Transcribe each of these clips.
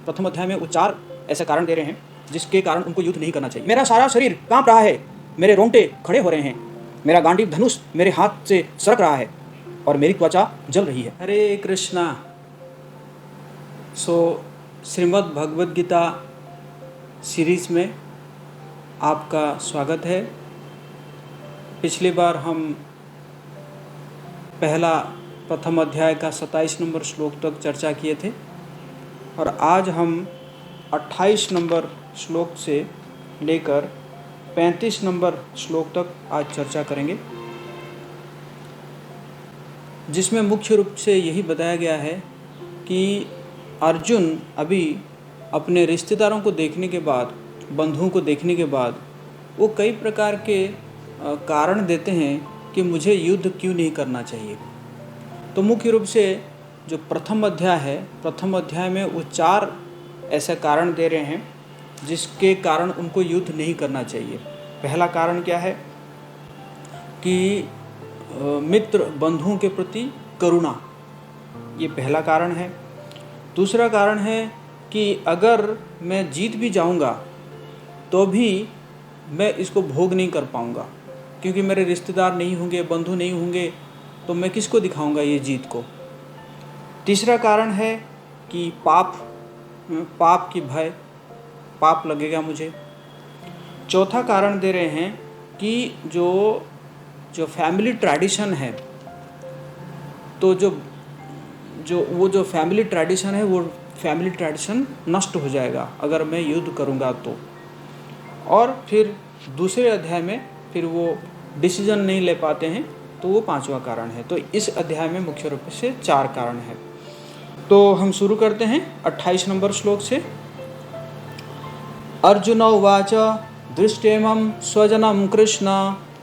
प्रथम अध्याय में वो 4 ऐसे कारण दे रहे हैं जिसके कारण उनको युद्ध नहीं करना चाहिए। मेरा सारा शरीर कांप रहा है, मेरे रोंगटे खड़े हो रहे हैं, मेरा गांडीव धनुष मेरे हाथ से सरक रहा है और मेरी त्वचा जल रही है। हरे कृष्णा। श्रीमद् भगवद गीता सीरीज में आपका स्वागत है। पिछली बार हम प्रथम अध्याय का 27 नंबर श्लोक तक चर्चा किए थे और आज हम 28 नंबर श्लोक से लेकर 35 नंबर श्लोक तक आज चर्चा करेंगे, जिसमें मुख्य रूप से यही बताया गया है कि अर्जुन अभी अपने रिश्तेदारों को देखने के बाद, बंधुओं को देखने के बाद वो कई प्रकार के कारण देते हैं कि मुझे युद्ध क्यों नहीं करना चाहिए। तो मुख्य रूप से जो प्रथम अध्याय है, प्रथम अध्याय में वो 4 ऐसे कारण दे रहे हैं जिसके कारण उनको युद्ध नहीं करना चाहिए। पहला कारण क्या है कि मित्र बंधुओं के प्रति करुणा, ये पहला कारण है। दूसरा कारण है कि अगर मैं जीत भी जाऊंगा तो भी मैं इसको भोग नहीं कर पाऊंगा, क्योंकि मेरे रिश्तेदार नहीं होंगे, बंधु नहीं होंगे, तो मैं किसको दिखाऊंगा ये जीत को। तीसरा कारण है कि पाप की भय, पाप लगेगा मुझे। चौथा कारण दे रहे हैं कि जो फैमिली ट्रेडिशन है, तो जो फैमिली ट्रेडिशन है वो फैमिली ट्रेडिशन नष्ट हो जाएगा अगर मैं युद्ध करूंगा तो। और फिर दूसरे अध्याय में फिर वो डिसीजन नहीं ले पाते हैं, तो वो 5वां कारण है। तो इस अध्याय में मुख्य रूप से 4 कारण है। तो हम शुरू करते हैं 28 नंबर श्लोक से। अर्जुन उवाच दृष्टेमं स्वजनं कृष्ण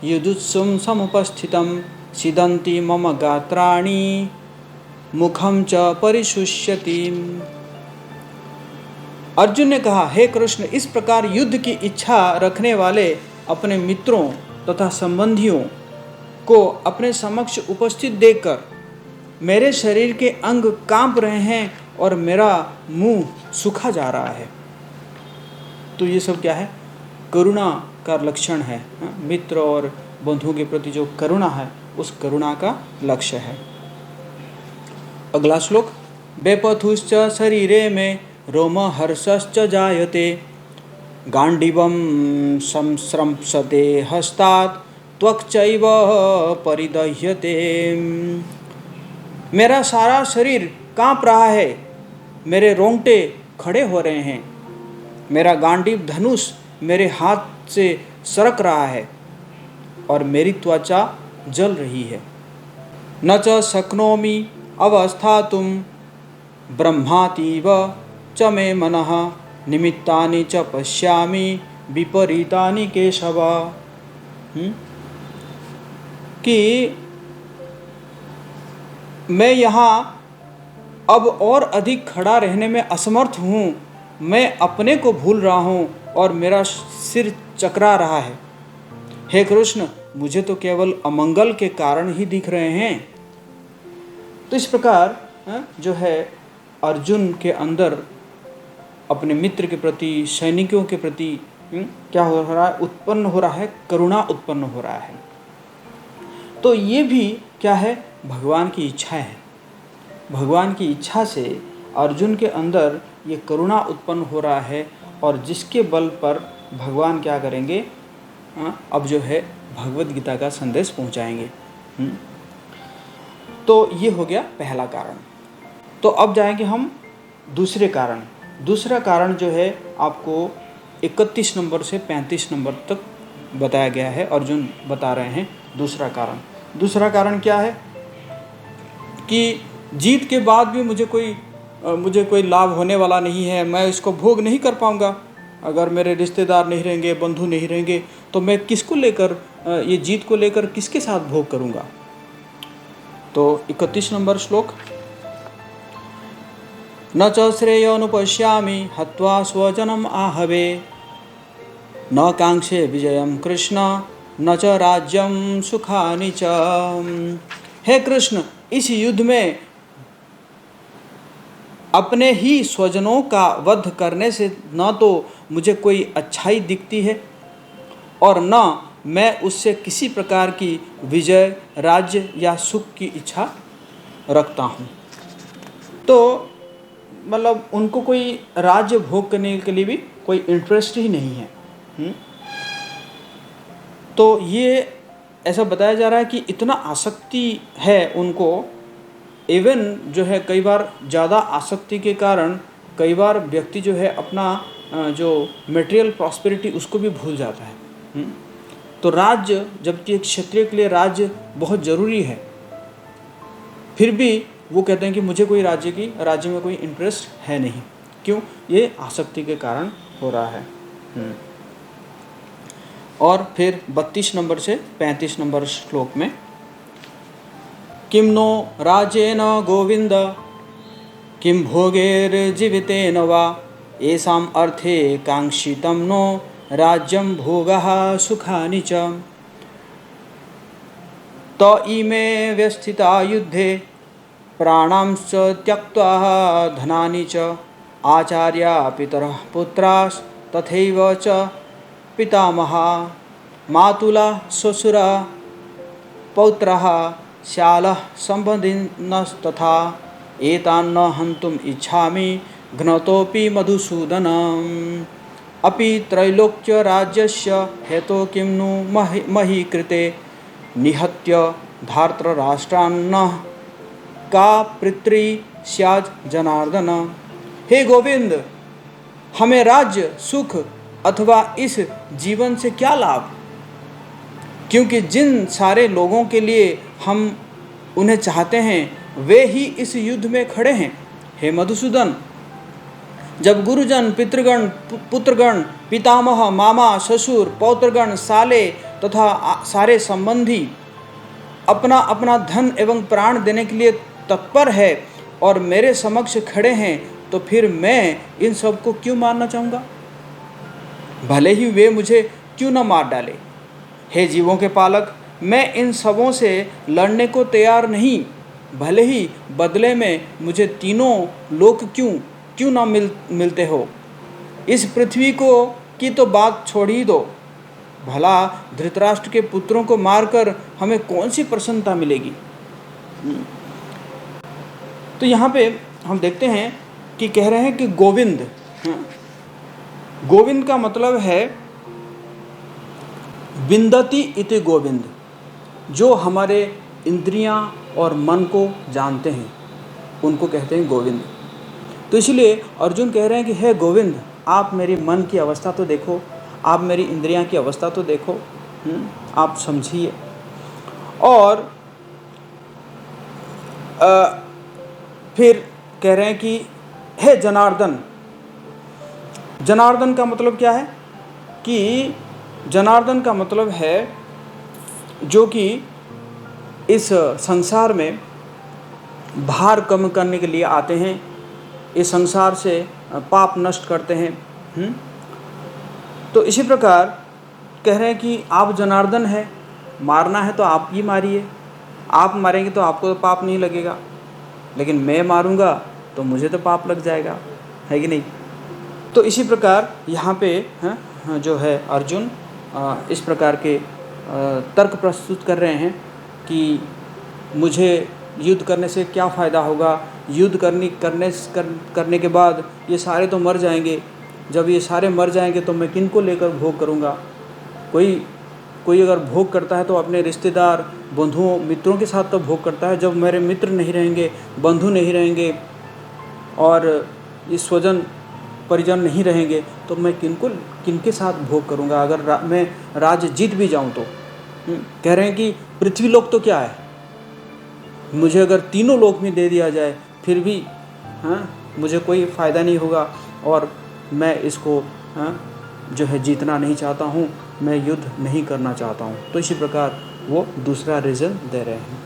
युजुत्सुं समुपस्थितं सीदन्ति मम गात्राणि मुखं च परिशुष्यति। अर्जुन ने कहा, हे कृष्ण, इस प्रकार युद्ध की इच्छा रखने वाले अपने मित्रों तथा संबंधियों को अपने समक्ष उपस्थित देखकर मेरे शरीर के अंग कांप रहे हैं और मेरा मुंह सूखा जा रहा है। तो ये सब क्या है? करुणा का लक्षण है। मित्र और बंधुओं के प्रति जो करुणा है, उस करुणा का लक्ष्य है। अगला श्लोक। बेपथुश्च शरीरे में रोमहर्षश्च जायते गांडीवं संस्रंसते हस्तात् त्वक्चैव परिदह्यते। मेरा सारा शरीर कांप रहा है, मेरे रोंगटे खड़े हो रहे हैं, मेरा गांडीव धनुष मेरे हाथ से सरक रहा है और मेरी त्वचा जल रही है। न च शक्नोमि अवस्थातुं ब्रह्मातीव च मे मनः निमित्तानि च पश्यामि विपरीतानि केशव। कि मैं यहाँ अब और अधिक खड़ा रहने में असमर्थ हूँ, मैं अपने को भूल रहा हूँ और मेरा सिर चकरा रहा है। हे कृष्ण, मुझे तो केवल अमंगल के कारण ही दिख रहे हैं। तो इस प्रकार जो है अर्जुन के अंदर अपने मित्र के प्रति, सैनिकों के प्रति क्या हो रहा है? उत्पन्न हो रहा है, करुणा उत्पन्न हो रहा है। तो ये भी क्या है? भगवान की इच्छा है। भगवान की इच्छा से अर्जुन के अंदर ये करुणा उत्पन्न हो रहा है और जिसके बल पर भगवान क्या करेंगे? अब जो है भगवद गीता का संदेश पहुंचाएंगे। तो ये हो गया पहला कारण। तो अब जाएंगे हम दूसरे कारण। दूसरा कारण जो है आपको 31 नंबर से 35 नंबर तक बताया गया है। अर्जुन बता रहे हैं दूसरा कारण। दूसरा कारण क्या है? कि जीत के बाद भी मुझे कोई लाभ होने वाला नहीं है, मैं इसको भोग नहीं कर पाऊंगा। अगर मेरे रिश्तेदार नहीं रहेंगे, बंधु नहीं रहेंगे, तो मैं किसको लेकर, ये जीत को लेकर किसके साथ भोग करूंगा। तो 31 नंबर श्लोक। न च श्रेयोनुपश्यामि हत्वा स्वजनम आहवे न कांक्षे विजयम कृष्ण न च राज्यम सुखानि च। हे कृष्ण, इस युद्ध में अपने ही स्वजनों का वध करने से न तो मुझे कोई अच्छाई दिखती है और न मैं उससे किसी प्रकार की विजय, राज्य या सुख की इच्छा रखता हूँ। तो मतलब उनको कोई राज्य भोग करने के लिए भी कोई इंटरेस्ट ही नहीं है। तो ये ऐसा बताया जा रहा है कि इतना आसक्ति है उनको, इवन जो है कई बार ज़्यादा आसक्ति के कारण कई बार व्यक्ति जो है अपना जो मटेरियल प्रॉस्पेरिटी उसको भी भूल जाता है। तो राज्य, जबकि एक क्षत्रिय के लिए राज्य बहुत ज़रूरी है, फिर भी वो कहते हैं कि मुझे कोई राज्य में कोई इंटरेस्ट है नहीं। क्यों? ये आसक्ति के कारण हो रहा है। और फिर 32 नंबर से 35 नंबर श्लोक में, किम नो राजेन गोविंद किम भोगैर्जीवितेन वा येषाम् अर्थे कांक्षितं नो राज्यं भोगः सुखानि च त इमे व्यस्थिता युद्धे प्राणांश्च त्यक्त्वा धनानि च आचार्या पितरः पुत्रास् तथैव च पितामहा मातुला श्वशुरा पौत्रः श्यालः सम्बन्धिनस्तथा एतान्न हन्तुम् इच्छामि घ्नतोऽपि मधुसूदनम् अपि त्रैलोक्य राज्यस्य हेतो किं नु मही कृते निहत्य धार्तराष्ट्रान्नः का पितृ स्यात् जनार्दन। हे गोविंद, हमें राज्य, सुख अथवा इस जीवन से क्या लाभ, क्योंकि जिन सारे लोगों के लिए हम उन्हें चाहते हैं वे ही इस युद्ध में खड़े हैं। हे मधुसूदन, जब गुरुजन, पितृगण, पुत्रगण, पितामह, मामा, ससुर, पौत्रगण, साले तथा सारे संबंधी अपना अपना धन एवं प्राण देने के लिए तत्पर है और मेरे समक्ष खड़े हैं, तो फिर मैं इन सब को क्यों मारना चाहूँगा? भले ही वे मुझे क्यों न मार डाले। हे जीवों के पालक, मैं इन सबों से लड़ने को तैयार नहीं, भले ही बदले में मुझे तीनों लोक क्यों न मिलते हो। इस पृथ्वी को की तो बात छोड़ ही दो, भला धृतराष्ट्र के पुत्रों को मारकर हमें कौन सी प्रसन्नता मिलेगी। तो यहाँ पे हम देखते हैं कि कह रहे हैं कि गोविंद, गोविंद का मतलब है विन्दति इति गोविंद, जो हमारे इंद्रियां और मन को जानते हैं उनको कहते हैं गोविंद। तो इसलिए अर्जुन कह रहे हैं कि हे गोविंद, आप मेरी मन की अवस्था तो देखो, आप मेरी इंद्रियां की अवस्था तो देखो, आप समझिए। और फिर कह रहे हैं कि हे जनार्दन। जनार्दन का मतलब क्या है? कि जनार्दन का मतलब है जो कि इस संसार में भार कम करने के लिए आते हैं, इस संसार से पाप नष्ट करते हैं। तो इसी प्रकार कह रहे हैं कि आप जनार्दन हैं, मारना है तो आप ही मारिए, आप मारेंगे तो आपको तो पाप नहीं लगेगा, लेकिन मैं मारूंगा तो मुझे तो पाप लग जाएगा, है कि नहीं। तो इसी प्रकार यहाँ पे जो है अर्जुन इस प्रकार के तर्क प्रस्तुत कर रहे हैं कि मुझे युद्ध करने से क्या फ़ायदा होगा, युद्ध करने के बाद ये सारे तो मर जाएंगे, जब ये सारे मर जाएंगे तो मैं किन को लेकर भोग करूँगा। कोई अगर भोग करता है तो अपने रिश्तेदार, बंधुओं, मित्रों के साथ तो भोग करता है। जब मेरे मित्र नहीं रहेंगे, बंधु नहीं रहेंगे और ये स्वजन परिजन नहीं रहेंगे तो मैं किनके साथ भोग करूँगा अगर मैं राज्य जीत भी जाऊँ तो। कह रहे हैं कि पृथ्वी लोक तो क्या है, मुझे अगर तीनों लोक में दे दिया जाए फिर भी मुझे कोई फ़ायदा नहीं होगा और मैं इसको जो है जीतना नहीं चाहता हूँ, मैं युद्ध नहीं करना चाहता हूँ। तो इसी प्रकार वो दूसरा रीज़न दे रहे हैं।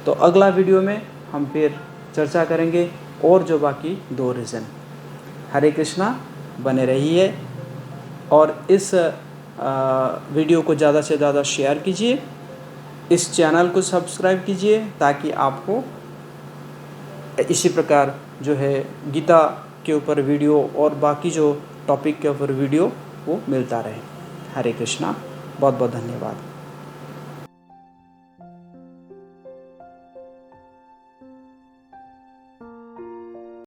तो अगला वीडियो में हम फिर चर्चा करेंगे और जो बाकी दो रीज़न। हरे कृष्णा, बने रहिए और इस वीडियो को ज़्यादा से ज़्यादा शेयर कीजिए, इस चैनल को सब्सक्राइब कीजिए ताकि आपको इसी प्रकार जो है गीता के ऊपर वीडियो और बाकी जो टॉपिक के ऊपर वीडियो वो मिलता रहे। हरे कृष्णा, बहुत बहुत धन्यवाद।